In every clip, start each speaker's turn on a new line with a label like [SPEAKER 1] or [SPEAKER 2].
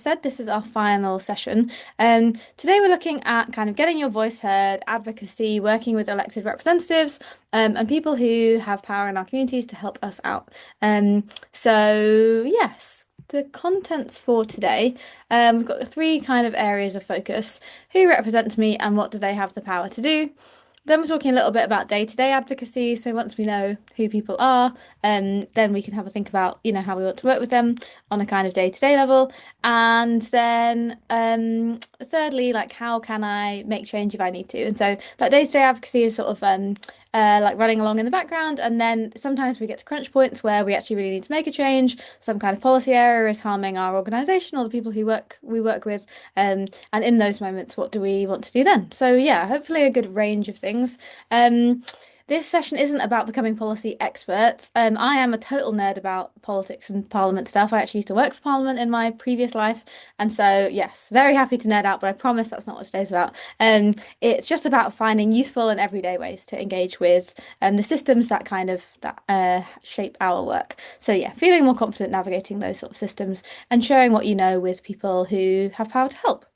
[SPEAKER 1] said, this is our final session. Today we're looking at kind of getting your voice heard, advocacy, working with elected representatives, and people who have power in our communities to help us out. Yes, the contents for today, we've got the three kind of areas of focus: who represents me and what do they have the power to do? Then we're talking a little bit about day-to-day advocacy. So once we know who people are, then we can have a think about, how we want to work with them on a kind of day-to-day level. And then thirdly, like how can I make change if I need to? And so that day-to-day advocacy is sort of like running along in the background. And then sometimes we get to crunch points where we actually really need to make a change. Some kind of policy area is harming our organization or the people who we work with. And in those moments, what do we want to do then? So yeah, hopefully a good range of things. This session isn't about becoming policy experts. I am a total nerd about politics and Parliament stuff. I actually used to work for Parliament in my previous life, and so yes, very happy to nerd out. But I promise that's not what today's about. It's just about finding useful and everyday ways to engage with the systems that shape our work. So yeah, feeling more confident navigating those sort of systems and sharing what you know with people who have power to help.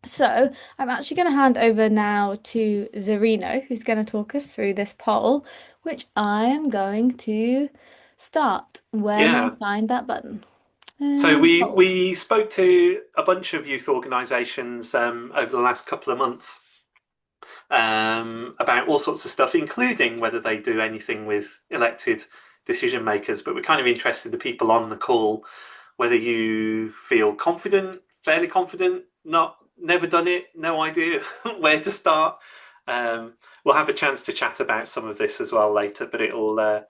[SPEAKER 1] So I'm actually going to hand over now to Zarino, who's going to talk us through this poll, which I am going to start when I
[SPEAKER 2] Yeah.
[SPEAKER 1] find that button.
[SPEAKER 2] So we
[SPEAKER 1] Polls.
[SPEAKER 2] we spoke to a bunch of youth organisations over the last couple of months about all sorts of stuff, including whether they do anything with elected decision makers. But we're kind of interested, the people on the call, whether you feel confident, fairly confident, not never done it, no idea where to start. We'll have a chance to chat about some of this as well later, but it'll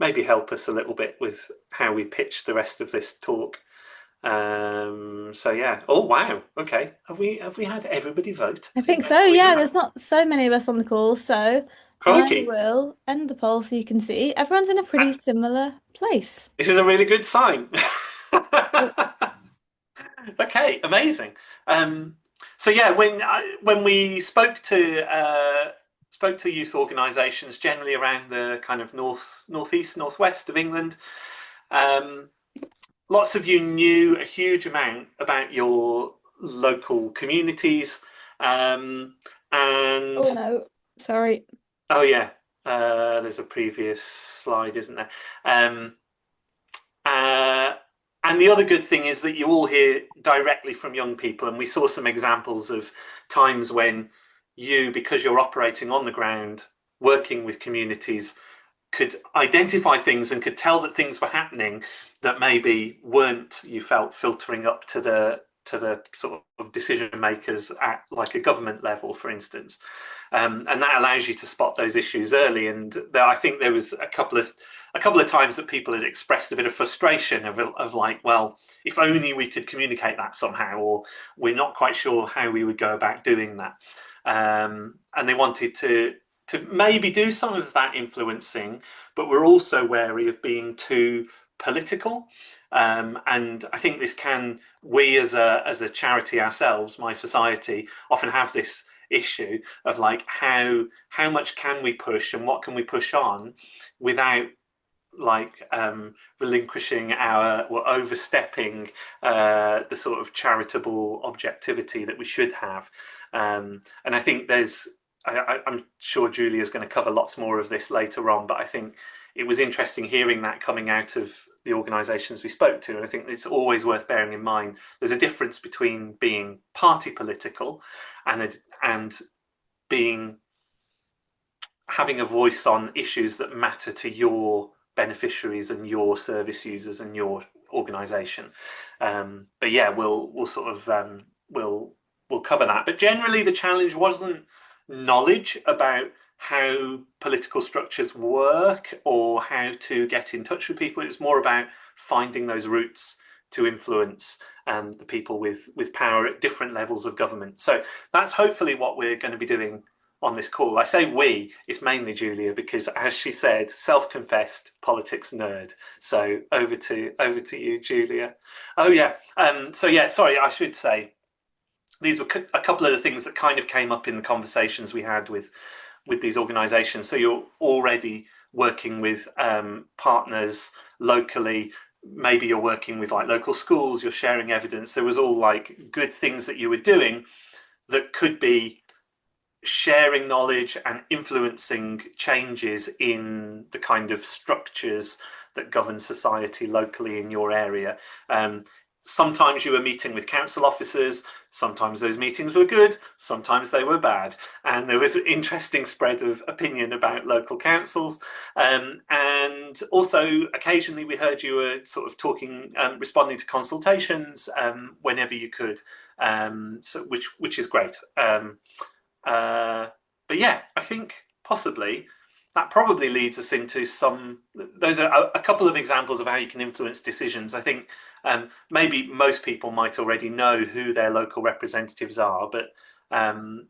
[SPEAKER 2] maybe help us a little bit with how we pitch the rest of this talk. So yeah. Oh wow. Okay. Have we had everybody vote?
[SPEAKER 1] I
[SPEAKER 2] I think
[SPEAKER 1] think
[SPEAKER 2] maybe
[SPEAKER 1] so,
[SPEAKER 2] we
[SPEAKER 1] yeah,
[SPEAKER 2] have.
[SPEAKER 1] there's not so many of us on the call, so I
[SPEAKER 2] Crikey.
[SPEAKER 1] will end the poll so you can see everyone's in a pretty similar place.
[SPEAKER 2] This is a really good sign.
[SPEAKER 1] Oh,
[SPEAKER 2] Okay, amazing. Um, so yeah, when we spoke to youth organisations generally around the kind of northeast, northwest of England, um, lots of you knew a huge amount about your local communities, um, and
[SPEAKER 1] oh no, sorry.
[SPEAKER 2] oh yeah, there's a previous slide, isn't there? Um, Uh, and the other good thing is that you all hear directly from young people, and we saw some examples of times when you, because you're operating on the ground, working with communities, could identify things and could tell that things were happening that maybe weren't, you felt, filtering up to the sort of decision makers at like a government level, for instance. And that allows you to spot those issues early. And I think there was a couple of times that people had expressed a bit of frustration of like, well, if only we could communicate that somehow, or we're not quite sure how we would go about doing that. And they wanted to maybe do some of that influencing, but we're also wary of being too political. And I think this can, we as a charity ourselves, my society, often have this issue of like how much can we push and what can we push on without like relinquishing our or overstepping the sort of charitable objectivity that we should have. And I think I'm sure Julia's going to cover lots more of this later on, but I think it was interesting hearing that coming out of the organisations we spoke to. And I think it's always worth bearing in mind there's a difference between being party political and being having a voice on issues that matter to your beneficiaries and your service users and your organisation. But yeah, we'll sort of we'll cover that. But generally, the challenge wasn't knowledge about how political structures work or how to get in touch with people. It was more about finding those routes to influence the people with power at different levels of government. So that's hopefully what we're going to be doing on this call. I say we, it's mainly Julia because, as she said, self-confessed politics nerd. So over to you, Julia. Oh yeah. So yeah, sorry, I should say these were a couple of the things that kind of came up in the conversations we had with these organisations. So you're already working with partners locally, maybe you're working with like local schools, you're sharing evidence. There was all like good things that you were doing that could be sharing knowledge and influencing changes in the kind of structures that govern society locally in your area. Sometimes you were meeting with council officers, sometimes those meetings were good, sometimes they were bad. And there was an interesting spread of opinion about local councils. And also, occasionally, we heard you were sort of talking, responding to consultations whenever you could, which is great. Uh, but yeah, I think possibly that probably leads us into some. Those are a couple of examples of how you can influence decisions. I think maybe most people might already know who their local representatives are, but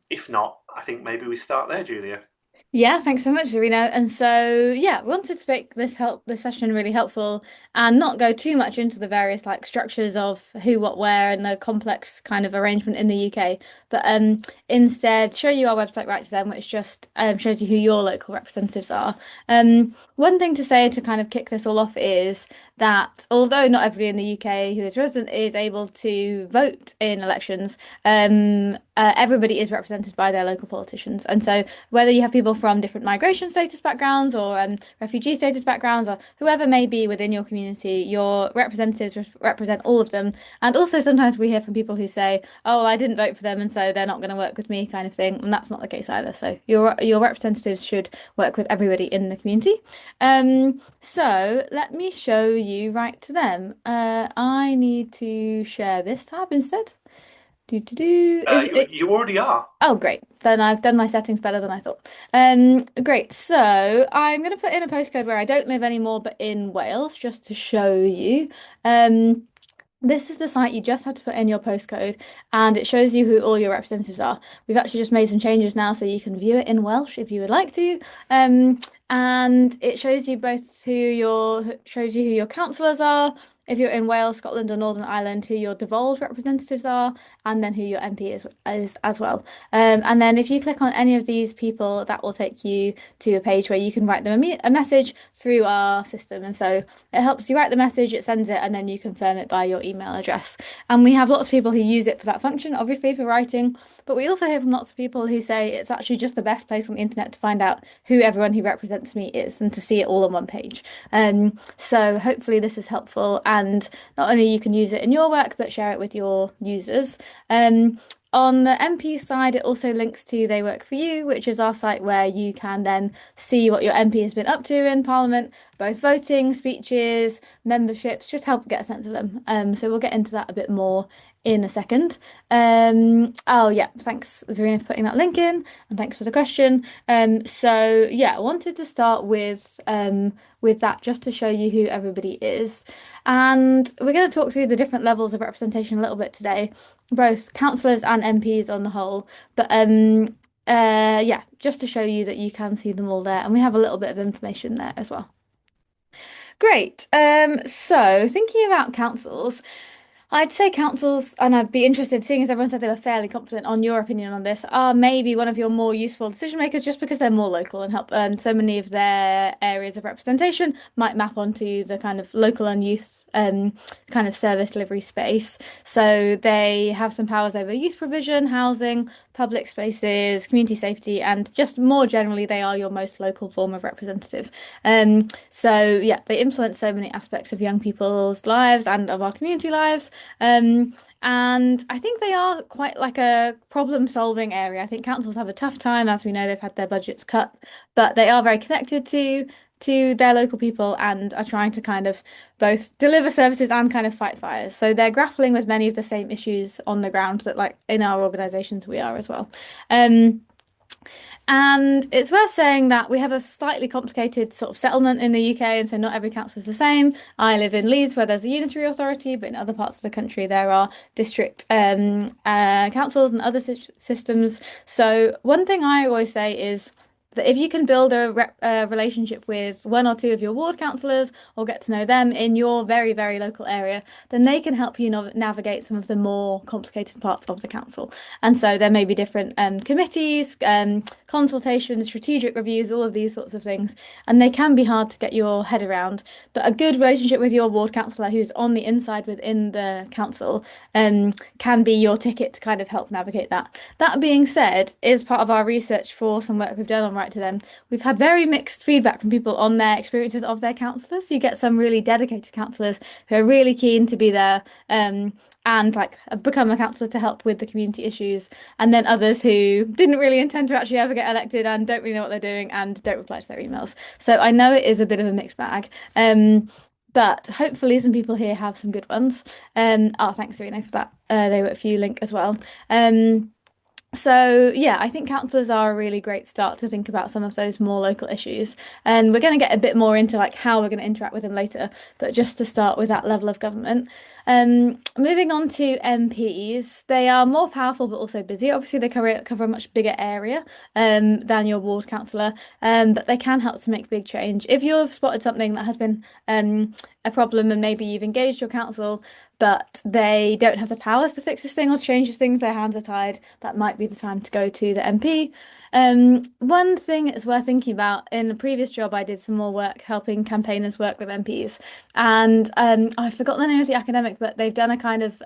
[SPEAKER 2] if not, I think maybe we start there, Julia.
[SPEAKER 1] Yeah, thanks so much, Serena. And so, yeah, we wanted to make this session really helpful and not go too much into the various like structures of who, what, where, and the complex kind of arrangement in the UK, but instead show you our website right to them, which just shows you who your local representatives are. One thing to say to kind of kick this all off is that although not everybody in the UK who is resident is able to vote in elections, everybody is represented by their local politicians, and so whether you have people from different migration status backgrounds or refugee status backgrounds or whoever may be within your community, your representatives represent all of them. And also sometimes we hear from people who say, "Oh, well, I didn't vote for them, and so they're not going to work with me," kind of thing, and that's not the case either. So your representatives should work with everybody in the community. So let me show you right to them. I need to share this tab instead. Do do do. Is it?
[SPEAKER 2] You already are.
[SPEAKER 1] Oh, great. Then I've done my settings better than I thought. Great. So I'm going to put in a postcode where I don't live anymore, but in Wales, just to show you. Um, this is the site you just have to put in your postcode, and it shows you who all your representatives are. We've actually just made some changes now, so you can view it in Welsh if you would like to. And it shows you both who your councillors are, if you're in Wales, Scotland, or Northern Ireland, who your devolved representatives are, and then who your MP is as well. And then if you click on any of these people, that will take you to a page where you can write them a message through our system. And so it helps you write the message, it sends it, and then you confirm it by your email address. And we have lots of people who use it for that function, obviously for writing, but we also hear from lots of people who say it's actually just the best place on the internet to find out who everyone who represents me is and to see it all on one page. So hopefully this is helpful, and not only you can use it in your work, but share it with your users. On the MP side, it also links to They Work For You, which is our site where you can then see what your MP has been up to in Parliament, both voting, speeches, memberships, just help get a sense of them. So we'll get into that a bit more in a second. Oh yeah, thanks Zarina for putting that link in, and thanks for the question. So yeah, I wanted to start with that just to show you who everybody is. And we're going to talk through the different levels of representation a little bit today, both councillors and MPs on the whole. But yeah, just to show you that you can see them all there, and we have a little bit of information there as well. Great. So thinking about councils, I'd say councils, and I'd be interested, seeing as everyone said they were fairly confident on your opinion on this, are maybe one of your more useful decision makers just because they're more local and help, and so many of their areas of representation might map onto the kind of local and youth kind of service delivery space. So they have some powers over youth provision, housing, public spaces, community safety, and just more generally, they are your most local form of representative. So yeah, they influence so many aspects of young people's lives and of our community lives. And I think they are quite like a problem-solving area. I think councils have a tough time, as we know, they've had their budgets cut, but they are very connected to their local people and are trying to kind of both deliver services and kind of fight fires. So they're grappling with many of the same issues on the ground that like in our organisations we are as well. And it's worth saying that we have a slightly complicated sort of settlement in the UK, and so not every council is the same. I live in Leeds, where there's a unitary authority, but in other parts of the country there are district councils and other systems. So one thing I always say is that if you can build a relationship with one or two of your ward councillors or get to know them in your very, very local area, then they can help you navigate some of the more complicated parts of the council. And so there may be different committees, consultations, strategic reviews, all of these sorts of things. And they can be hard to get your head around. But a good relationship with your ward councillor who's on the inside within the council can be your ticket to kind of help navigate that. That being said, is part of our research for some work we've done on Right to Them. We've had very mixed feedback from people on their experiences of their counsellors. So you get some really dedicated counsellors who are really keen to be there and like become a counsellor to help with the community issues, and then others who didn't really intend to actually ever get elected and don't really know what they're doing and don't reply to their emails. So I know it is a bit of a mixed bag. But hopefully some people here have some good ones. Oh, thanks, Serena, for that. They were for you link as well. So yeah, I think councillors are a really great start to think about some of those more local issues. And we're going to get a bit more into like how we're going to interact with them later, but just to start with that level of government. Moving on to MPs, they are more powerful but also busy. Obviously, they cover a much bigger area than your ward councillor, but they can help to make big change. If you've spotted something that has been a problem and maybe you've engaged your council, but they don't have the powers to fix this thing or to change this thing, their hands are tied, that might be the time to go to the MP. One thing it's worth thinking about, in a previous job, I did some more work helping campaigners work with MPs. And I forgot the name of the academic, but they've done a kind of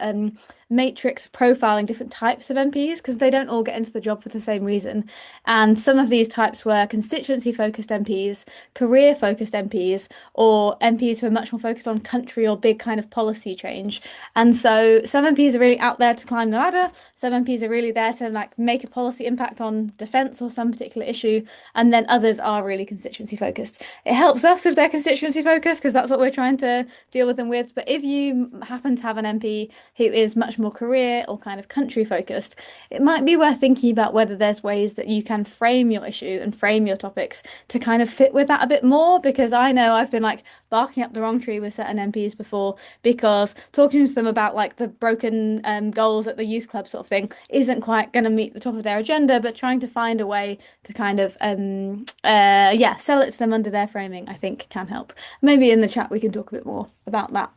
[SPEAKER 1] matrix profiling different types of MPs because they don't all get into the job for the same reason. And some of these types were constituency focused MPs, career focused MPs, or MPs who are much more focused on country or big kind of policy change. And so some MPs are really out there to climb the ladder. Some MPs are really there to like make a policy impact on defence or some particular issue. And then others are really constituency focused. It helps us if they're constituency focused because that's what we're trying to deal with them with. But if you happen to have an MP who is much more career or kind of country focused, it might be worth thinking about whether there's ways that you can frame your issue and frame your topics to kind of fit with that a bit more. Because I know I've been like barking up the wrong tree with certain MPs before because talking to them about like the broken goals at the youth club sort of thing isn't quite going to meet the top of their agenda, but trying to find a way to kind of yeah, sell it to them under their framing, I think can help. Maybe in the chat we can talk a bit more about that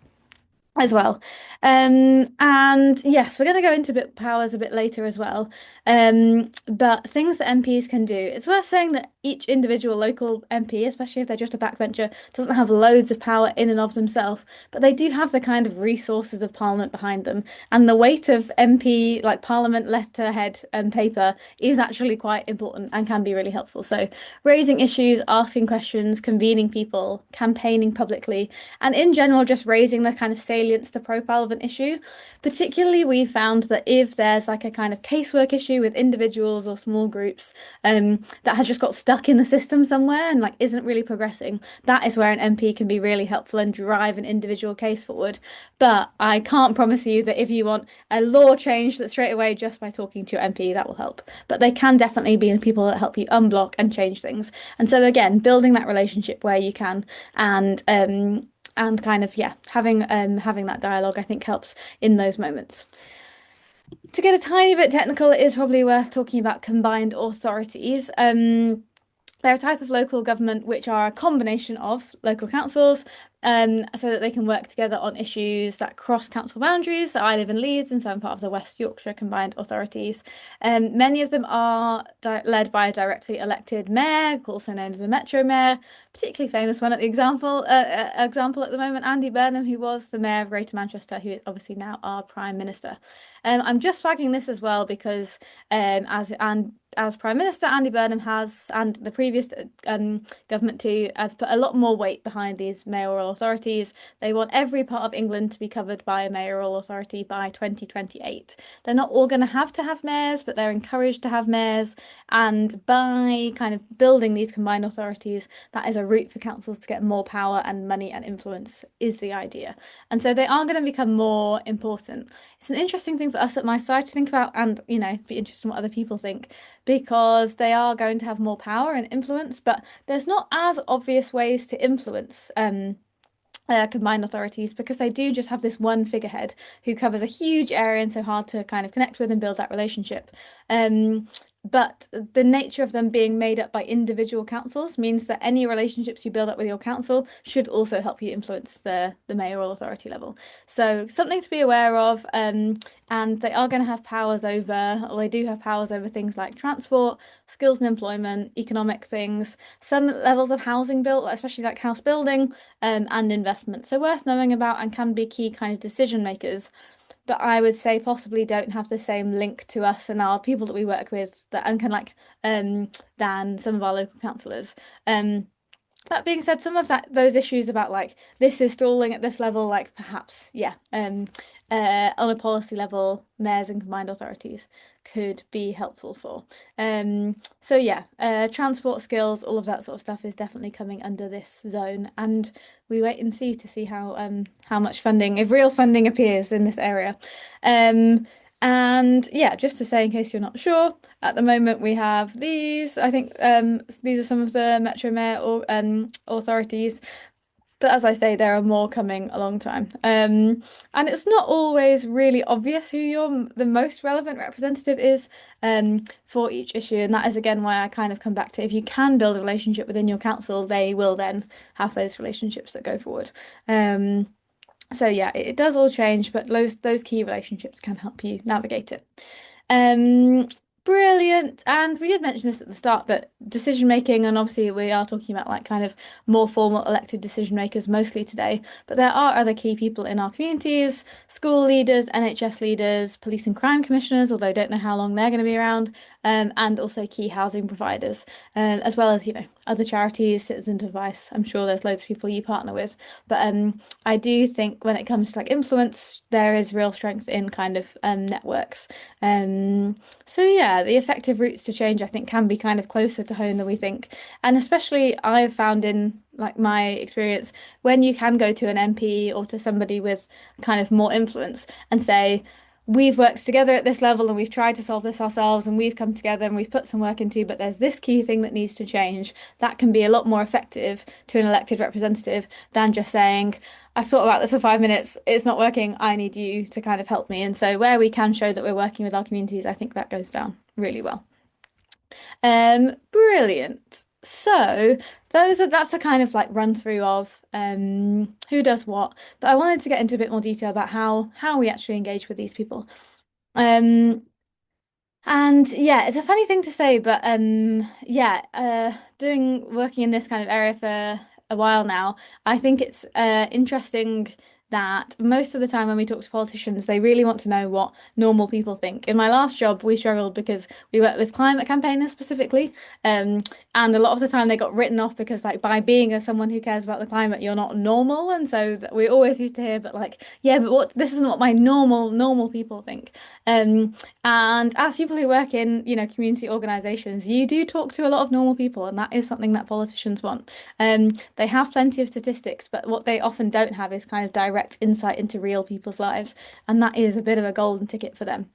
[SPEAKER 1] as well. And yes, we're going to go into bit powers a bit later as well. But things that MPs can do. It's worth saying that each individual local MP, especially if they're just a backbencher, doesn't have loads of power in and of themselves, but they do have the kind of resources of Parliament behind them. And the weight of MP, like Parliament letterhead and paper, is actually quite important and can be really helpful. So raising issues, asking questions, convening people, campaigning publicly, and in general, just raising the kind of salience, the profile of an issue. Particularly, we found that if there's like a kind of casework issue with individuals or small groups that has just got stuck in the system somewhere and like isn't really progressing, that is where an MP can be really helpful and drive an individual case forward. But I can't promise you that if you want a law change that straight away just by talking to your MP, that will help. But they can definitely be the people that help you unblock and change things. And so again, building that relationship where you can and kind of yeah having that dialogue I think helps in those moments. To get a tiny bit technical, it is probably worth talking about combined authorities. They're a type of local government which are a combination of local councils, so that they can work together on issues that cross council boundaries. So I live in Leeds, and so I'm part of the West Yorkshire Combined Authorities. Many of them are led by a directly elected mayor, also known as a Metro Mayor. Particularly famous one at the example at the moment, Andy Burnham, who was the mayor of Greater Manchester, who is obviously now our Prime Minister. I'm just flagging this as well because as Prime Minister, Andy Burnham has, and the previous government too, have put a lot more weight behind these mayoral authorities. They want every part of England to be covered by a mayoral authority by 2028. They're not all going to have mayors, but they're encouraged to have mayors. And by kind of building these combined authorities, that is a route for councils to get more power and money and influence, is the idea. And so they are going to become more important. It's an interesting thing for us at my side to think about and, you know, be interested in what other people think because they are going to have more power and influence, but there's not as obvious ways to influence combined authorities because they do just have this one figurehead who covers a huge area and so hard to kind of connect with and build that relationship. But the nature of them being made up by individual councils means that any relationships you build up with your council should also help you influence the mayoral authority level. So something to be aware of. And they are going to have powers over, or they do have powers over things like transport, skills and employment, economic things, some levels of housing built, especially like house building, and investment. So worth knowing about and can be key kind of decision makers, but I would say possibly don't have the same link to us and our people that we work with that and can like than some of our local councillors. Um that being said, some of those issues about like this is stalling at this level, like perhaps, yeah, on a policy level, mayors and combined authorities could be helpful for. So yeah, transport skills, all of that sort of stuff is definitely coming under this zone, and we wait and see to see how much funding, if real funding appears in this area. Um, and yeah, just to say in case you're not sure, at the moment we have these. I think these are some of the Metro Mayor or authorities. But as I say, there are more coming a long time. And it's not always really obvious who the most relevant representative is for each issue. And that is again why I kind of come back to if you can build a relationship within your council, they will then have those relationships that go forward. Um, so yeah, it does all change, but those key relationships can help you navigate it. Um, Brilliant. And we did mention this at the start, but decision making, and obviously we are talking about like kind of more formal elected decision makers mostly today, but there are other key people in our communities, school leaders, NHS leaders, police and crime commissioners, although I don't know how long they're going to be around, and also key housing providers, as well as, other charities, citizens advice. I'm sure there's loads of people you partner with, but I do think when it comes to like influence, there is real strength in kind of networks. So yeah, the effective routes to change I think can be kind of closer to home than we think. And especially I've found in like my experience when you can go to an MP or to somebody with kind of more influence and say, we've worked together at this level and we've tried to solve this ourselves and we've come together and we've put some work into, but there's this key thing that needs to change. That can be a lot more effective to an elected representative than just saying, I've thought about this for 5 minutes, it's not working, I need you to kind of help me. And so where we can show that we're working with our communities, I think that goes down really well. Brilliant. So that's a kind of like run through of who does what. But I wanted to get into a bit more detail about how we actually engage with these people. Um, and yeah, it's a funny thing to say, but yeah, doing working in this kind of area for a while now, I think it's interesting that most of the time when we talk to politicians, they really want to know what normal people think. In my last job, we struggled because we worked with climate campaigners specifically, um, and a lot of the time they got written off because like by being someone who cares about the climate, you're not normal, and so we always used to hear, but like, yeah, but what this isn't what my normal people think. Um, and as people who work in, community organizations, you do talk to a lot of normal people, and that is something that politicians want. They have plenty of statistics, but what they often don't have is kind of direct insight into real people's lives, and that is a bit of a golden ticket for them.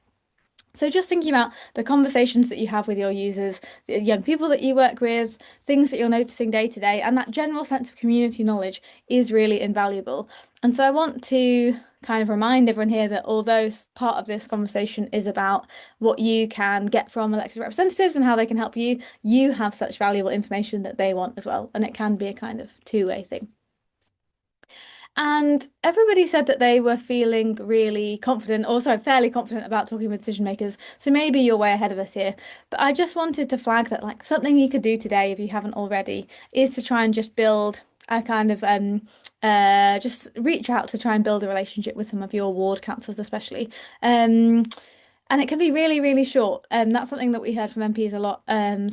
[SPEAKER 1] So just thinking about the conversations that you have with your users, the young people that you work with, things that you're noticing day to day, and that general sense of community knowledge is really invaluable. And so I want to kind of remind everyone here that although part of this conversation is about what you can get from elected representatives and how they can help you, you have such valuable information that they want as well. And it can be a kind of two-way thing. And everybody said that they were feeling really confident, or sorry, fairly confident about talking with decision makers. So maybe you're way ahead of us here. But I just wanted to flag that, like, something you could do today, if you haven't already, is to try and just build a kind of just reach out to try and build a relationship with some of your ward councillors, especially. Um, and it can be really, really short. That's something that we heard from MPs a lot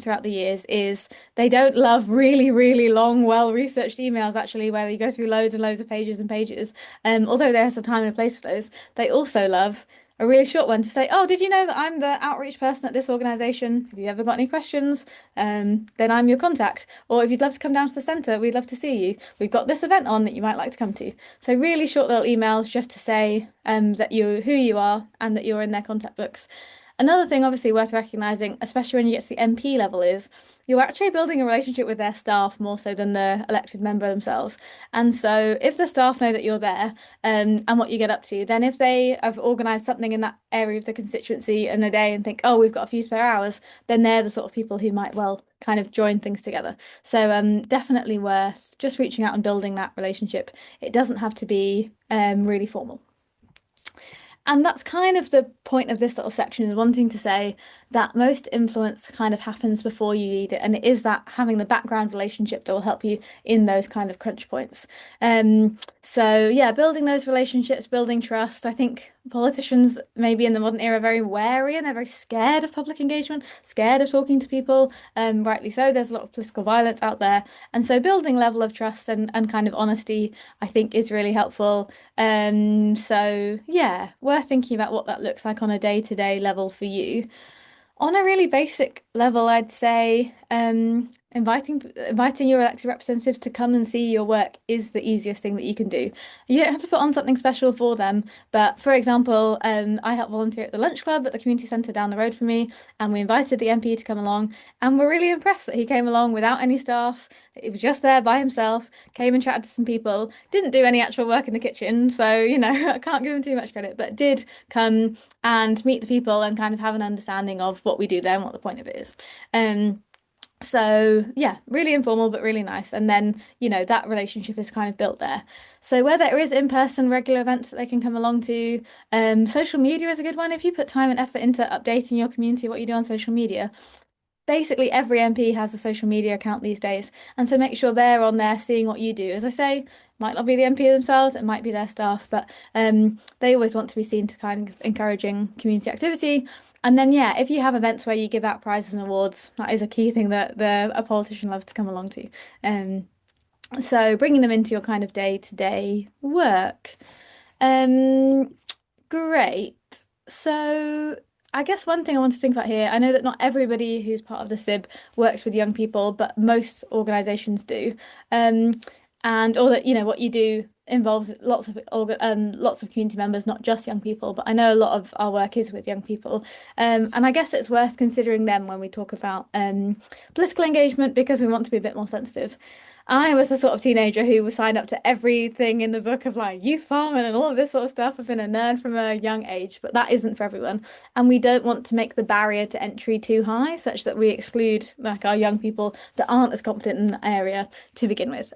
[SPEAKER 1] throughout the years is they don't love really, really long, well-researched emails, actually, where you go through loads and loads of pages and pages. Although there's a time and a place for those, they also love a really short one to say, oh, did you know that I'm the outreach person at this organisation? Have you ever got any questions? Then I'm your contact. Or if you'd love to come down to the centre, we'd love to see you. We've got this event on that you might like to come to. So really short little emails just to say that who you are and that you're in their contact books. Another thing, obviously, worth recognizing, especially when you get to the MP level, is you're actually building a relationship with their staff more so than the elected member themselves. And so, if the staff know that you're there and what you get up to, then if they have organised something in that area of the constituency in a day and think, oh, we've got a few spare hours, then they're the sort of people who might well kind of join things together. So, definitely worth just reaching out and building that relationship. It doesn't have to be really formal. And that's kind of the point of this little section is wanting to say that most influence kind of happens before you need it. And it is that having the background relationship that will help you in those kind of crunch points. So yeah, building those relationships, building trust. I think politicians maybe in the modern era are very wary and they're very scared of public engagement, scared of talking to people. Rightly so, there's a lot of political violence out there. And so building level of trust and kind of honesty, I think is really helpful. So yeah, worth thinking about what that looks like on a day-to-day level for you. On a really basic level, I'd say inviting your elected representatives to come and see your work is the easiest thing that you can do. You don't have to put on something special for them, but for example, I help volunteer at the lunch club at the community centre down the road from me, and we invited the MP to come along, and we're really impressed that he came along without any staff. He was just there by himself, came and chatted to some people, didn't do any actual work in the kitchen, so I can't give him too much credit, but did come and meet the people and kind of have an understanding of what we do there and what the point of it is. Um, so yeah, really informal but really nice. And then, that relationship is kind of built there. So where there is in-person regular events that they can come along to, social media is a good one. If you put time and effort into updating your community, what you do on social media, basically every MP has a social media account these days. And so make sure they're on there seeing what you do. As I say, might not be the MP themselves, it might be their staff, but they always want to be seen to kind of encouraging community activity. And then, yeah, if you have events where you give out prizes and awards, that is a key thing that a politician loves to come along to. Um, so bringing them into your kind of day-to-day work. Um, Great. So I guess one thing I want to think about here, I know that not everybody who's part of the SIB works with young people, but most organisations do. Um, and or that, what you do involves lots of community members, not just young people, but I know a lot of our work is with young people. And I guess it's worth considering them when we talk about political engagement because we want to be a bit more sensitive. I was the sort of teenager who was signed up to everything in the book of like youth farming and all of this sort of stuff. I've been a nerd from a young age, but that isn't for everyone. And we don't want to make the barrier to entry too high, such that we exclude like our young people that aren't as competent in the area to begin with.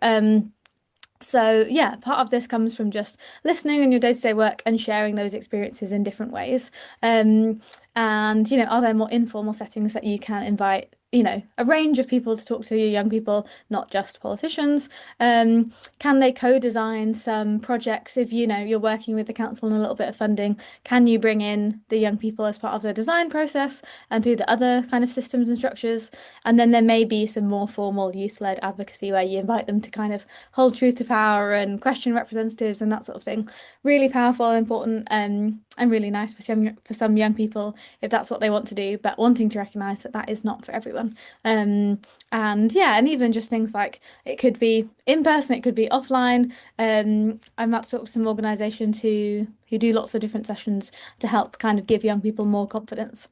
[SPEAKER 1] So yeah, part of this comes from just listening in your day-to-day work and sharing those experiences in different ways. And are there more informal settings that you can invite, a range of people to talk to your young people, not just politicians? Can they co-design some projects if you're working with the council on a little bit of funding? Can you bring in the young people as part of the design process and do the other kind of systems and structures? And then there may be some more formal youth-led advocacy where you invite them to kind of hold truth to power and question representatives and that sort of thing. Really powerful and important, and really nice for some young people if that's what they want to do, but wanting to recognise that that is not for everyone. And yeah, and even just things like it could be in person, it could be offline. I'm about to talk to some organisations who do lots of different sessions to help kind of give young people more confidence.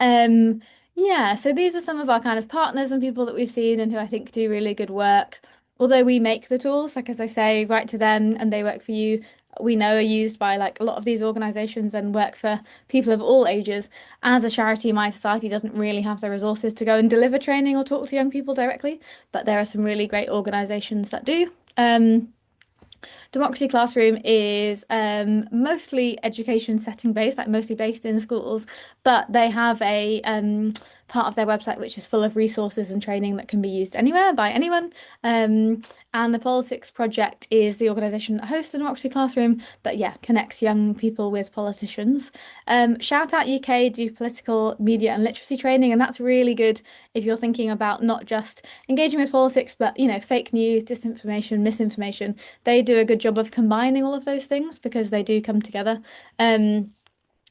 [SPEAKER 1] Um, yeah, so these are some of our kind of partners and people that we've seen and who I think do really good work. Although we make the tools, like as I say, write to them and they work for you, we know are used by like a lot of these organisations and work for people of all ages. As a charity, My Society doesn't really have the resources to go and deliver training or talk to young people directly, but there are some really great organisations that do. Democracy Classroom is mostly education setting based, like mostly based in schools, but they have a part of their website which is full of resources and training that can be used anywhere by anyone. And the Politics Project is the organisation that hosts the Democracy Classroom, but yeah, connects young people with politicians. Shout Out UK do political media and literacy training, and that's really good if you're thinking about not just engaging with politics, but fake news, disinformation, misinformation. They do a good job of combining all of those things because they do come together. Um,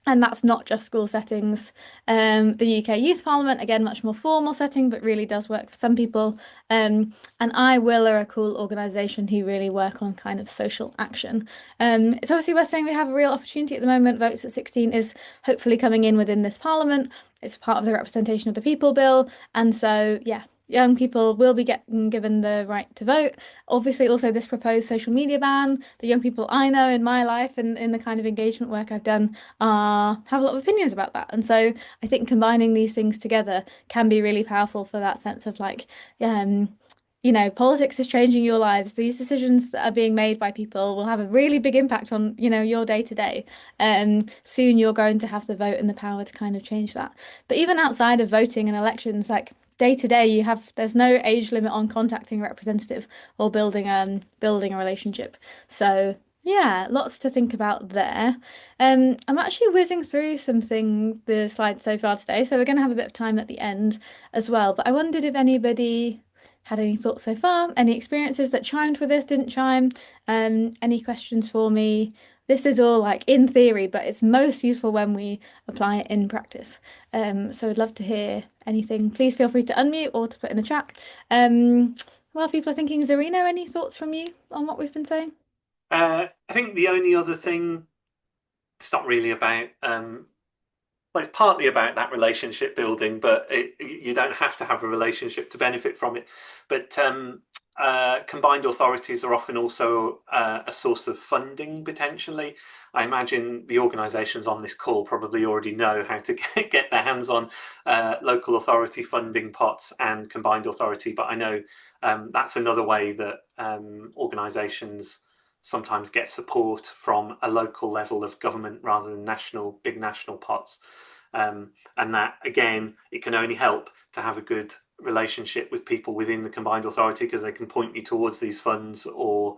[SPEAKER 1] And that's not just school settings. The UK Youth Parliament, again, much more formal setting, but really does work for some people. And I Will are a cool organisation who really work on kind of social action. It's obviously worth saying we have a real opportunity at the moment. Votes at 16 is hopefully coming in within this Parliament. It's part of the Representation of the People Bill. And so, yeah, young people will be getting given the right to vote. Obviously, also this proposed social media ban, the young people I know in my life and in the kind of engagement work I've done have a lot of opinions about that. And so I think combining these things together can be really powerful for that sense of like, um, politics is changing your lives. These decisions that are being made by people will have a really big impact on, your day to day. Soon you're going to have the vote and the power to kind of change that. But even outside of voting and elections, like day to day, there's no age limit on contacting a representative or building a relationship. So yeah, lots to think about there. I'm actually whizzing through the slides so far today, so we're going to have a bit of time at the end as well. But I wondered if anybody had any thoughts so far, any experiences that chimed with this, didn't chime, any questions for me. This is all like in theory, but it's most useful when we apply it in practice. So I'd love to hear anything. Please feel free to unmute or to put in the chat. While people are thinking, Zarina, any thoughts from you on what we've been saying?
[SPEAKER 2] I think the only other thing, it's not really about well, it's partly about that relationship building, but you don't have to have a relationship to benefit from it. But combined authorities are often also a source of funding potentially. I imagine the organisations on this call probably already know how to get their hands on local authority funding pots and combined authority, but I know that's another way that organisations sometimes get support from a local level of government rather than big national pots. And that, again, it can only help to have a good relationship with people within the combined authority because they can point you towards these funds or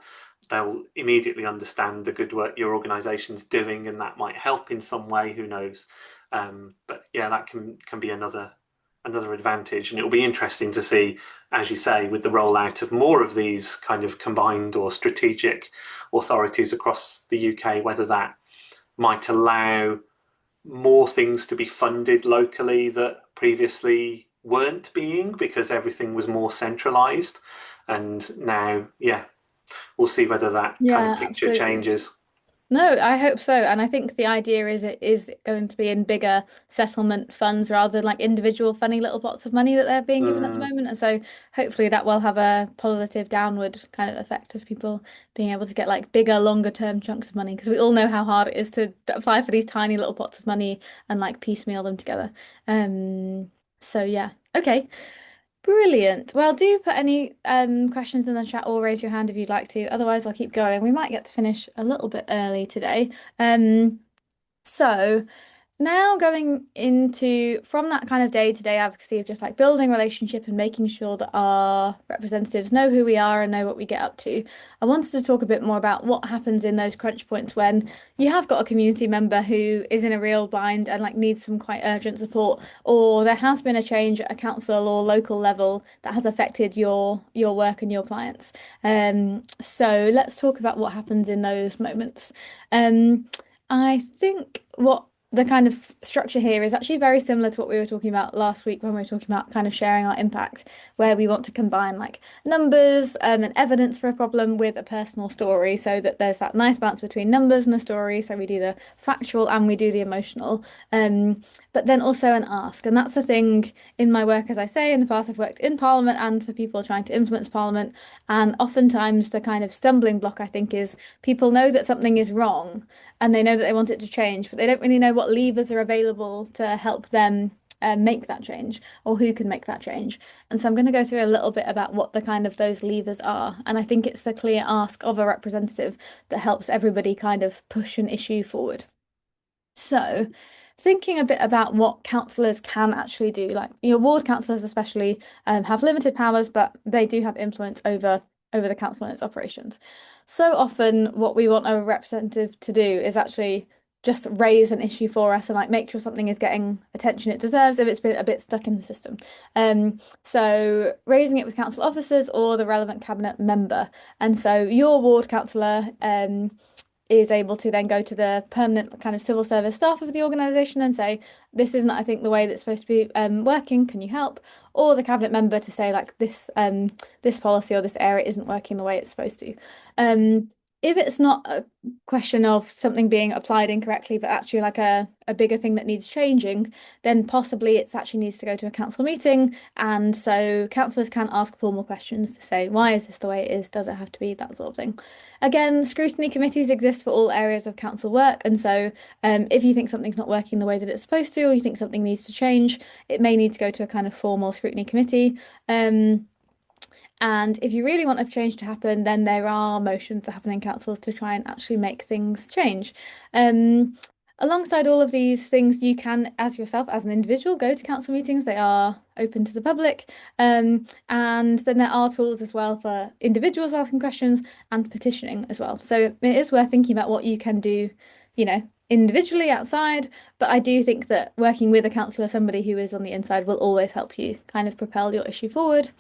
[SPEAKER 2] they'll immediately understand the good work your organisation's doing and that might help in some way, who knows. But yeah, that can be another advantage. And it'll be interesting to see, as you say, with the rollout of more of these kind of combined or strategic authorities across the UK, whether that might allow more things to be funded locally that previously weren't being because everything was more centralized. And now, yeah, we'll see whether that kind of
[SPEAKER 1] Yeah,
[SPEAKER 2] picture
[SPEAKER 1] absolutely.
[SPEAKER 2] changes.
[SPEAKER 1] No, I hope so. And I think the idea is it is going to be in bigger settlement funds rather than like individual funny little pots of money that they're being given at the
[SPEAKER 2] Mm,
[SPEAKER 1] moment. And so hopefully that will have a positive downward kind of effect of people being able to get like bigger, longer term chunks of money. Because we all know how hard it is to apply for these tiny little pots of money and like piecemeal them together. Um, so yeah. Okay. Brilliant. Well, do put any questions in the chat or raise your hand if you'd like to. Otherwise, I'll keep going. We might get to finish a little bit early today. So now going into from that kind of day-to-day advocacy of just like building relationship and making sure that our representatives know who we are and know what we get up to, I wanted to talk a bit more about what happens in those crunch points when you have got a community member who is in a real bind and like needs some quite urgent support, or there has been a change at a council or local level that has affected your work and your clients. So let's talk about what happens in those moments. Um, I think what the kind of structure here is actually very similar to what we were talking about last week when we were talking about kind of sharing our impact, where we want to combine like numbers and evidence for a problem with a personal story so that there's that nice balance between numbers and a story. So we do the factual and we do the emotional, but then also an ask. And that's the thing in my work, as I say, in the past, I've worked in Parliament and for people trying to influence Parliament. And oftentimes the kind of stumbling block, I think, is people know that something is wrong and they know that they want it to change, but they don't really know what levers are available to help them make that change or who can make that change. And so I'm going to go through a little bit about what the kind of those levers are. And I think it's the clear ask of a representative that helps everybody kind of push an issue forward. So, thinking a bit about what councillors can actually do, like your ward councillors especially, have limited powers, but they do have influence over the council and its operations. So often, what we want a representative to do is actually just raise an issue for us and like make sure something is getting attention it deserves if it's been a bit stuck in the system. So raising it with council officers or the relevant cabinet member. And so your ward councillor, is able to then go to the permanent kind of civil service staff of the organisation and say, this isn't, I think, the way that's supposed to be working. Can you help? Or the cabinet member to say, like, this policy or this area isn't working the way it's supposed to. Um, if it's not a question of something being applied incorrectly, but actually like a bigger thing that needs changing, then possibly it's actually needs to go to a council meeting. And so councillors can ask formal questions to say, why is this the way it is? Does it have to be? That sort of thing. Again, scrutiny committees exist for all areas of council work. And so if you think something's not working the way that it's supposed to, or you think something needs to change, it may need to go to a kind of formal scrutiny committee. And if you really want a change to happen, then there are motions that happen in councils to try and actually make things change. Um, Alongside all of these things, you can, as yourself, as an individual, go to council meetings. They are open to the public. And then there are tools as well for individuals asking questions and petitioning as well. So it is worth thinking about what you can do, individually outside. But I do think that working with a councillor, somebody who is on the inside, will always help you kind of propel your issue forward.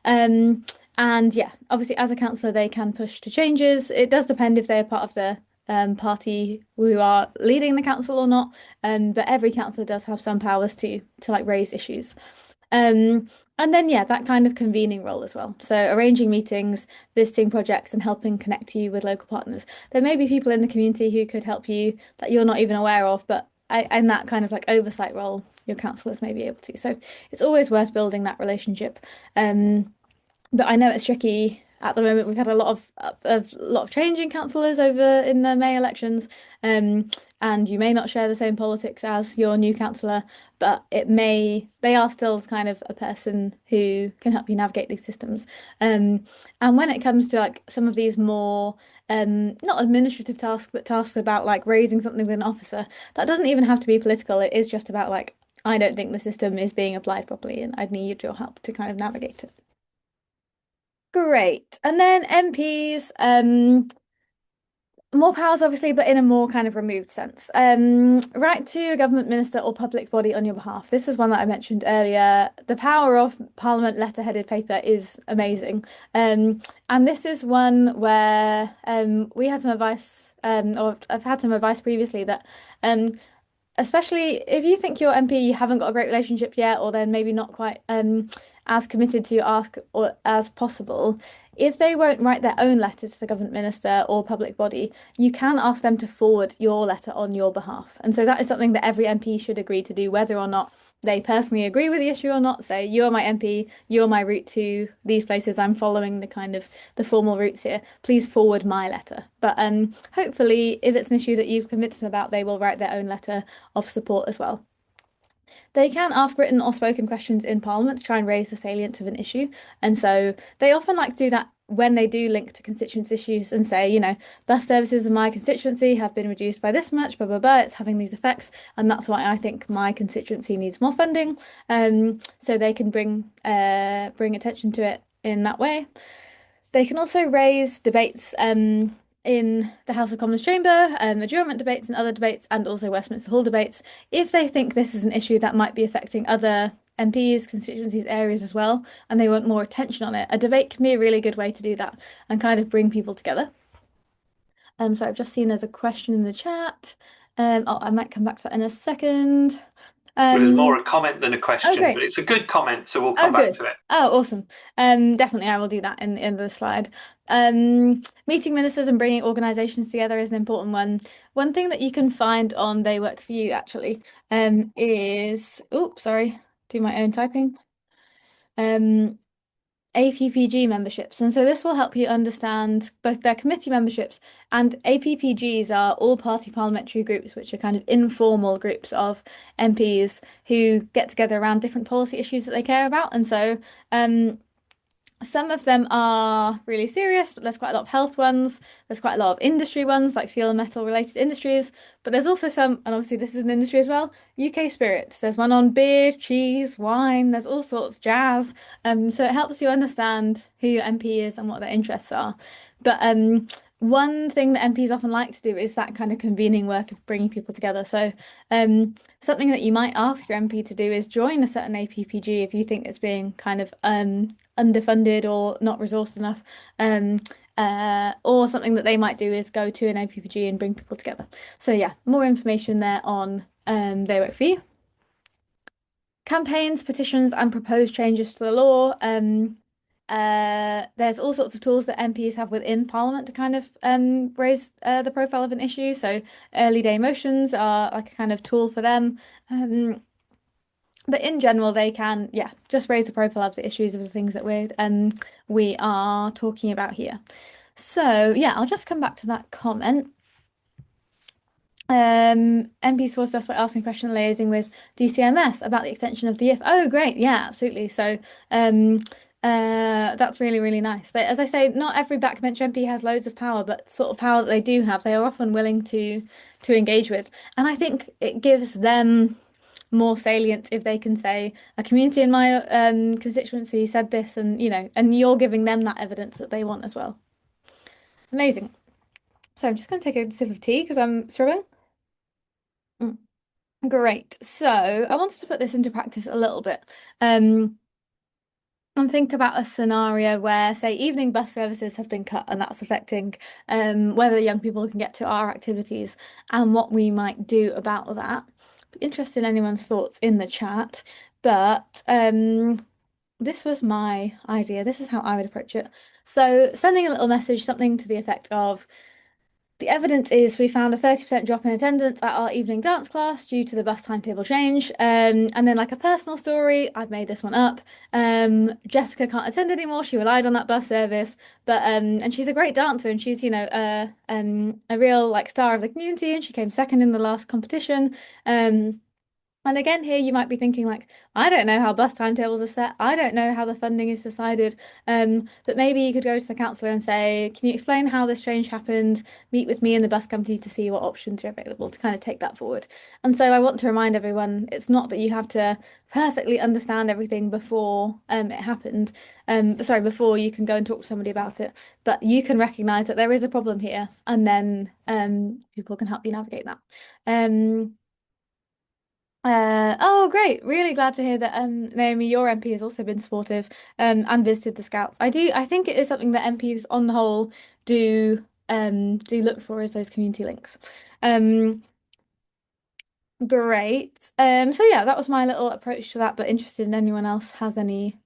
[SPEAKER 1] Um, and yeah, obviously, as a councillor, they can push to changes. It does depend if they're part of the party who are leading the council or not. But every councillor does have some powers to like raise issues. Um, and then yeah, that kind of convening role as well. So arranging meetings, visiting projects, and helping connect you with local partners. There may be people in the community who could help you that you're not even aware of, but in that kind of like oversight role, your councillors may be able to. So it's always worth building that relationship. But I know it's tricky at the moment. We've had a lot of change in councillors over in the May elections, and you may not share the same politics as your new councillor, but they are still kind of a person who can help you navigate these systems. And when it comes to like some of these more not administrative tasks, but tasks about like raising something with an officer, that doesn't even have to be political. It is just about like, I don't think the system is being applied properly, and I'd need your help to kind of navigate it. Great. And then MPs, more powers obviously, but in a more kind of removed sense. Right to a government minister or public body on your behalf. This is one that I mentioned earlier. The power of Parliament letter-headed paper is amazing. And this is one where we had some advice, or I've had some advice previously that especially if you think your MP you haven't got a great relationship yet, or then maybe not quite as committed to ask or as possible, if they won't write their own letter to the government minister or public body, you can ask them to forward your letter on your behalf. And so that is something that every MP should agree to do, whether or not they personally agree with the issue or not. Say, you're my MP, you're my route to these places, I'm following the kind of the formal routes here. Please forward my letter. But hopefully, if it's an issue that you've convinced them about, they will write their own letter of support as well. They can ask written or spoken questions in Parliament to try and raise the salience of an issue. And so they often like to do that when they do link to constituents' issues and say, bus services in my constituency have been reduced by this much, blah, blah, blah, it's having these effects. And that's why I think my constituency needs more funding. So they can bring attention to it in that way. They can also raise debates in the House of Commons chamber, adjournment debates and other debates, and also Westminster Hall debates, if they think this is an issue that might be affecting other MPs, constituencies, areas as well, and they want more attention on it. A debate can be a really good way to do that and kind of bring people together. So I've just seen there's a question in the chat. Oh, I might come back to that in a second.
[SPEAKER 2] Well, it's
[SPEAKER 1] Um,
[SPEAKER 2] more a comment than a
[SPEAKER 1] oh,
[SPEAKER 2] question, but
[SPEAKER 1] great.
[SPEAKER 2] it's a good comment, so we'll
[SPEAKER 1] Oh,
[SPEAKER 2] come back
[SPEAKER 1] good.
[SPEAKER 2] to it.
[SPEAKER 1] Oh, awesome. Definitely, I will do that in the end of the slide. Meeting ministers and bringing organisations together is an important one. One thing that you can find on They Work For You actually, is, oh, sorry, do my own typing. Um, APPG memberships. And so this will help you understand both their committee memberships, and APPGs are all party parliamentary groups, which are kind of informal groups of MPs who get together around different policy issues that they care about. And so some of them are really serious, but there's quite a lot of health ones. There's quite a lot of industry ones, like steel and metal related industries. But there's also some, and obviously this is an industry as well, UK spirits. There's one on beer, cheese, wine. There's all sorts, jazz. So it helps you understand who your MP is and what their interests are. But one thing that MPs often like to do is that kind of convening work of bringing people together. So something that you might ask your MP to do is join a certain APPG if you think it's being kind of underfunded or not resourced enough. Or something that they might do is go to an OPPG and bring people together. So yeah, more information there on They Work For You. Campaigns, petitions, and proposed changes to the law. There's all sorts of tools that MPs have within Parliament to kind of raise the profile of an issue. So early day motions are like a kind of tool for them. Um, but in general, they can, yeah, just raise the profile of the issues of the things that we are talking about here. So yeah, I'll just come back to that comment. MP supported us by asking a question liaising with DCMS about the extension of the if. Oh, great. Yeah, absolutely. So, um, that's really, really nice. But as I say, not every backbench MP has loads of power, but sort of power that they do have, they are often willing to engage with. And I think it gives them more salience if they can say a community in my constituency said this, and and you're giving them that evidence that they want as well. Amazing. So I'm just going to take a sip of tea because I'm struggling. Mm. Great. So I wanted to put this into practice a little bit. Um, and think about a scenario where, say, evening bus services have been cut, and that's affecting whether young people can get to our activities and what we might do about that. Be interested in anyone's thoughts in the chat. But this was my idea. This is how I would approach it. So sending a little message, something to the effect of, the evidence is we found a 30% drop in attendance at our evening dance class due to the bus timetable change. And then like a personal story, I've made this one up. Jessica can't attend anymore. She relied on that bus service, but and she's a great dancer, and she's a real like star of the community, and she came second in the last competition. Um, and again, here you might be thinking like, I don't know how bus timetables are set. I don't know how the funding is decided. But maybe you could go to the councillor and say, can you explain how this change happened? Meet with me and the bus company to see what options are available to kind of take that forward. And so I want to remind everyone, it's not that you have to perfectly understand everything before it happened. Sorry, before you can go and talk to somebody about it. But you can recognise that there is a problem here, and then people can help you navigate that. Um, oh, great. Really glad to hear that Naomi, your MP has also been supportive and visited the Scouts. I think it is something that MPs on the whole do look for, is those community links. Um Great. So yeah, that was my little approach to that, but interested in anyone else has any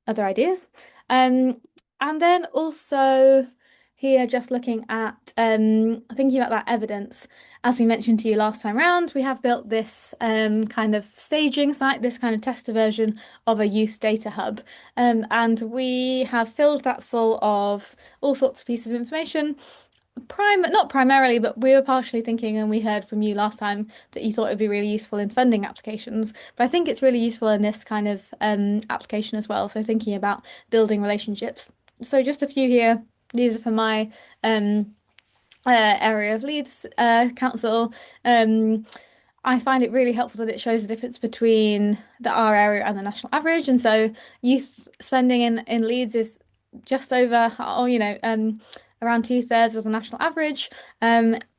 [SPEAKER 1] other ideas. Um, and then also here, just looking at thinking about that evidence. As we mentioned to you last time round, we have built this kind of staging site, this kind of tester version of a youth data hub. And we have filled that full of all sorts of pieces of information. Not primarily, but we were partially thinking, and we heard from you last time that you thought it'd be really useful in funding applications. But I think it's really useful in this kind of application as well. So thinking about building relationships. So just a few here. These are for my um, area of Leeds Council. Um, I find it really helpful that it shows the difference between our area and the national average. And so youth spending in Leeds is just over, around two-thirds of the national average.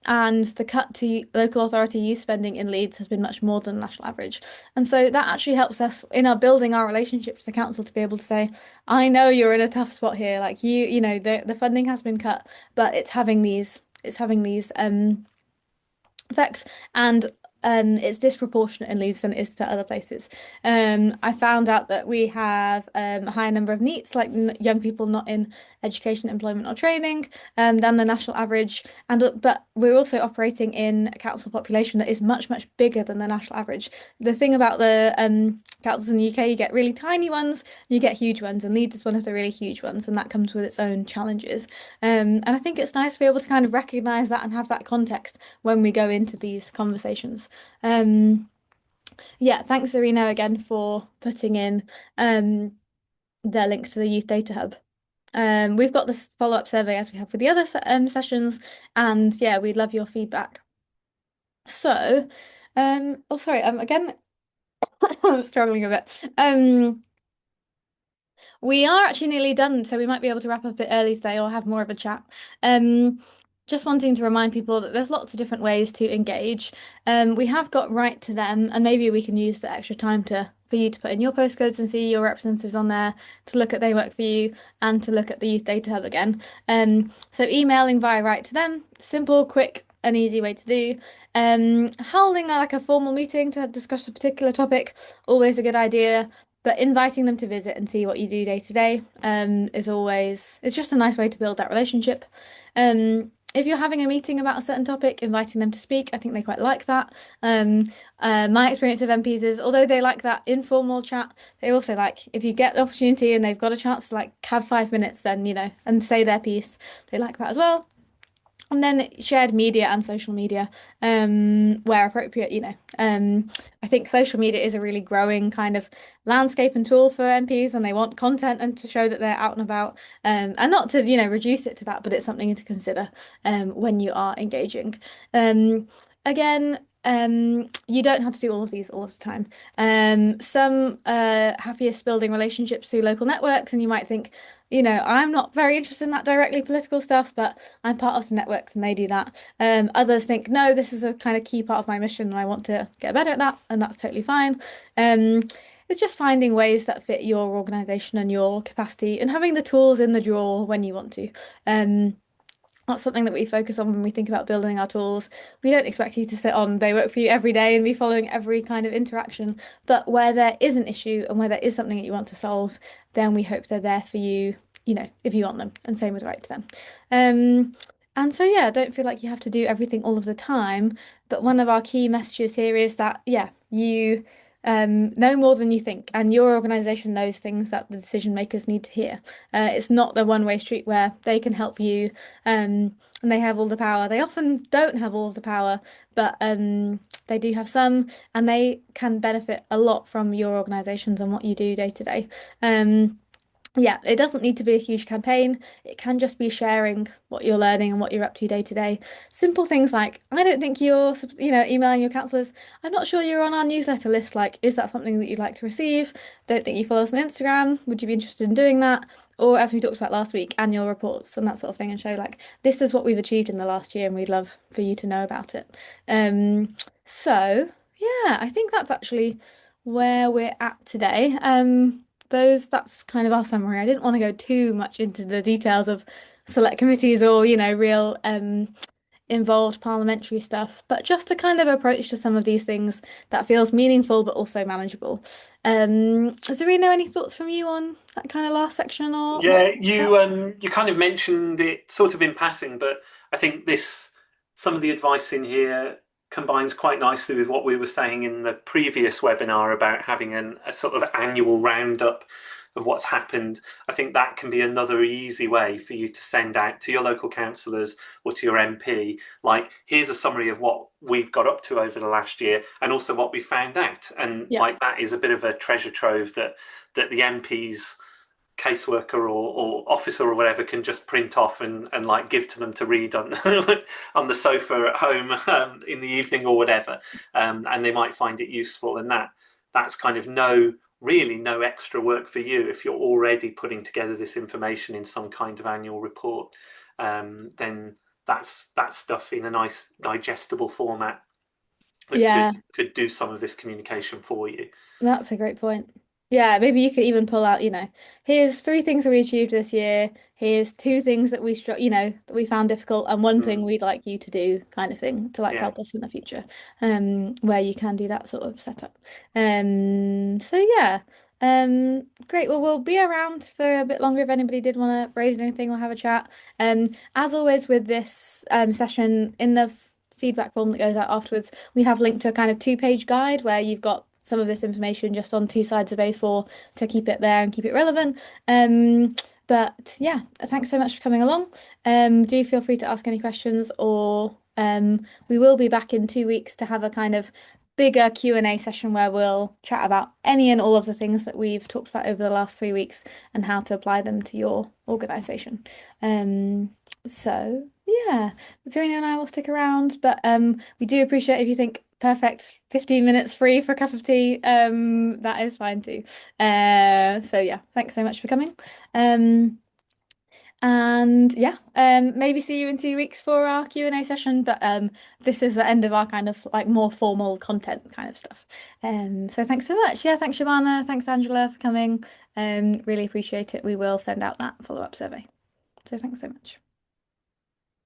[SPEAKER 1] And the cut to local authority youth spending in Leeds has been much more than the national average. And so that actually helps us in our building our relationships with the council to be able to say, I know you're in a tough spot here. Like the funding has been cut, but it's having these effects, and it's disproportionate in Leeds than it is to other places. I found out that we have a higher number of NEETs, like young people not in education, employment, or training, than the national average. But we're also operating in a council population that is much, much bigger than the national average. The thing about the councils in the UK, you get really tiny ones, and you get huge ones, and Leeds is one of the really huge ones, and that comes with its own challenges. And I think it's nice to be able to kind of recognise that and have that context when we go into these conversations. Um, yeah, thanks, Serena, again for putting in the links to the Youth Data Hub. We've got this follow-up survey as we have for the other sessions, and yeah, we'd love your feedback. So, oh, sorry, again, I'm struggling a bit. We are actually nearly done, so we might be able to wrap up a bit early today or have more of a chat. Um, just wanting to remind people that there's lots of different ways to engage. We have got Write to Them, and maybe we can use the extra time to for you to put in your postcodes and see your representatives on there, to look at they work for you, and to look at the Youth Data Hub again. So emailing via right to them, simple, quick, and easy way to do. Holding like a formal meeting to discuss a particular topic, always a good idea. But inviting them to visit and see what you do day to day, is always, it's just a nice way to build that relationship. If you're having a meeting about a certain topic, inviting them to speak, I think they quite like that. Um, my experience of MPs is, although they like that informal chat, they also like if you get an opportunity and they've got a chance to like have 5 minutes, then and say their piece. They like that as well. And then shared media and social media, where appropriate. I think social media is a really growing kind of landscape and tool for MPs, and they want content and to show that they're out and about, and not to, reduce it to that, but it's something to consider, when you are engaging. Again, you don't have to do all of these all of the time. Some happiest building relationships through local networks, and you might think, I'm not very interested in that directly political stuff, but I'm part of some networks and they do that. Others think, no, this is a kind of key part of my mission and I want to get better at that, and that's totally fine. Um, it's just finding ways that fit your organization and your capacity and having the tools in the drawer when you want to. Um, that's something that we focus on when we think about building our tools. We don't expect you to sit on They Work For You every day and be following every kind of interaction, but where there is an issue and where there is something that you want to solve, then we hope they're there for you, if you want them, and same with right to them. Um, and so yeah, don't feel like you have to do everything all of the time, but one of our key messages here is that, yeah, you know more than you think, and your organization knows things that the decision makers need to hear. It's not the one-way street where they can help you, and they have all the power. They often don't have all of the power, but they do have some, and they can benefit a lot from your organizations and what you do day to day. Yeah, it doesn't need to be a huge campaign. It can just be sharing what you're learning and what you're up to day to day. Simple things like, I don't think you're, emailing your counselors. I'm not sure you're on our newsletter list. Like, is that something that you'd like to receive? Don't think you follow us on Instagram. Would you be interested in doing that? Or as we talked about last week, annual reports and that sort of thing, and show like, this is what we've achieved in the last year and we'd love for you to know about it. So yeah, I think that's actually where we're at today. That's kind of our summary. I didn't want to go too much into the details of select committees or, real involved parliamentary stuff, but just a kind of approach to some of these things that feels meaningful but also manageable. Is there any thoughts from you on that kind of last section or what?
[SPEAKER 2] Yeah, you kind of mentioned it sort of in passing, but I think this some of the advice in here combines quite nicely with what we were saying in the previous webinar about having a sort of annual roundup of what's happened. I think that can be another easy way for you to send out to your local councillors or to your MP, like, here's a summary of what we've got up to over the last year and also what we found out. And
[SPEAKER 1] Yeah.
[SPEAKER 2] like that is a bit of a treasure trove that the MPs caseworker or officer or whatever can just print off and like give to them to read on on the sofa at home, in the evening or whatever, and they might find it useful. And that's kind of really no extra work for you if you're already putting together this information in some kind of annual report. Then that's that stuff in a nice digestible format that
[SPEAKER 1] Yeah.
[SPEAKER 2] could do some of this communication for you.
[SPEAKER 1] That's a great point. Yeah, maybe you could even pull out, here's three things that we achieved this year. Here's two things that that we found difficult, and one thing
[SPEAKER 2] Mm,
[SPEAKER 1] we'd like you to do, kind of thing, to like
[SPEAKER 2] yeah.
[SPEAKER 1] help us in the future. Where you can do that sort of setup. So yeah. Great. Well, we'll be around for a bit longer if anybody did want to raise anything or have a chat. As always with this session, in the feedback form that goes out afterwards, we have linked to a kind of two-page guide where you've got some of this information just on two sides of A4 to keep it there and keep it relevant. But yeah, thanks so much for coming along. Do feel free to ask any questions, or we will be back in 2 weeks to have a kind of bigger Q&A session where we'll chat about any and all of the things that we've talked about over the last 3 weeks and how to apply them to your organisation. So yeah, Serena and I will stick around, but we do appreciate if you think perfect 15 minutes free for a cup of tea. That is fine too. So yeah, thanks so much for coming. Um, And yeah, maybe see you in 2 weeks for our Q&A session. But this is the end of our kind of like more formal content kind of stuff. So thanks so much. Yeah, thanks Shabana, thanks Angela for coming. Really appreciate it. We will send out that follow-up survey. So thanks so much.